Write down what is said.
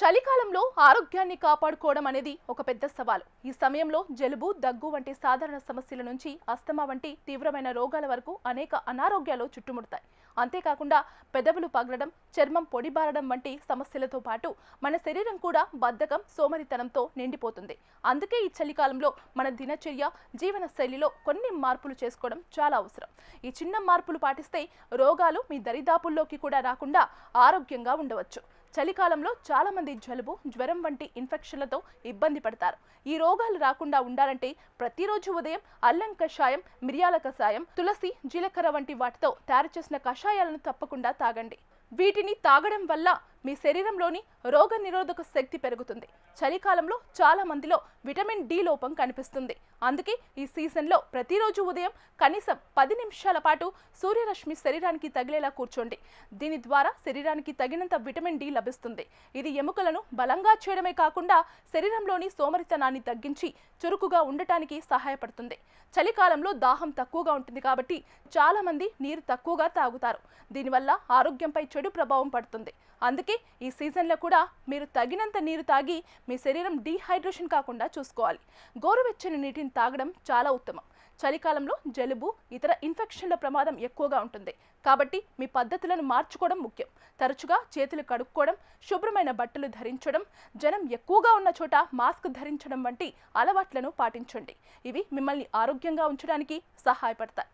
చలికాలంలో ఆరోగ్యాన్ని కాపాడుకోవడం అనేది ఒక పెద్ద సవాలు. ఈ సమయంలో జలుబు, దగ్గు వంటి సాధారణ సమస్యల నుంచి అస్తమా వంటి తీవ్రమైన రోగాల వరకు అనేక అనారోగ్యాలు చుట్టుముడతాయి. అంతేకాకుండా పెదవులు పగలడం, చర్మం పొడిబారడం వంటి సమస్యలతో పాటు మన శరీరం కూడా బద్ధకం, సోమరితనంతో నిండిపోతుంది. అందుకే ఈ చలికాలంలో మన దినచర్య, జీవన శైలిలో కొన్ని మార్పులు చేసుకోవడం చాలా అవసరం. ఈ చిన్న మార్పులు పాటిస్తే రోగాలు మీ దరిదాపుల్లోకి కూడా రాకుండా ఆరోగ్యంగా ఉండవచ్చు. చలికాలంలో చాలా మంది జలుబు, జ్వరం వంటి ఇన్ఫెక్షన్లతో ఇబ్బంది పడతారు. ఈ రోగాలు రాకుండా ఉండాలంటే ప్రతిరోజు ఉదయం అల్లం కషాయం, మిరియాల కషాయం, తులసి, జీలకర్ర వంటి వాటితో తయారు చేసిన కషాయాలను తప్పకుండా తాగండి. వీటిని తాగడం వల్ల మీ శరీరంలోని రోగ నిరోధక శక్తి పెరుగుతుంది. చలికాలంలో చాలా మందిలో విటమిన్ డి లోపం కనిపిస్తుంది. అందుకే ఈ సీజన్లో ప్రతిరోజు ఉదయం కనీసం 10 నిమిషాల పాటు సూర్యరశ్మి శరీరానికి తగిలేలా కూర్చోండి. దీని ద్వారా శరీరానికి తగినంత విటమిన్ డి లభిస్తుంది. ఇది ఎముకలను బలంగా చేయడమే కాకుండా శరీరంలోని సోమరితనాన్ని తగ్గించి చురుకుగా ఉండటానికి సహాయపడుతుంది. చలికాలంలో దాహం తక్కువగా ఉంటుంది కాబట్టి చాలా మంది నీరు తక్కువగా తాగుతారు. దీనివల్ల ఆరోగ్యంపై చెడు ప్రభావం పడుతుంది. అందుకే ఈ సీజన్లో కూడా మీరు తగినంత నీరు తాగి మీ శరీరం డీహైడ్రేషన్ కాకుండా చూసుకోవాలి. గోరువెచ్చని నీటిని తాగడం చాలా ఉత్తమం. చలికాలంలో జలుబు, ఇతర ఇన్ఫెక్షన్ల ప్రమాదం ఎక్కువగా ఉంటుంది. కాబట్టి మీ పద్ధతులను మార్చుకోవడం ముఖ్యం. తరచుగా చేతులు కడుక్కోవడం, శుభ్రమైన బట్టలు ధరించడం, జనం ఎక్కువగా ఉన్న చోట మాస్క్ ధరించడం వంటి అలవాట్లను పాటించండి. ఇవి మిమ్మల్ని ఆరోగ్యంగా ఉంచడానికి సహాయపడతాయి.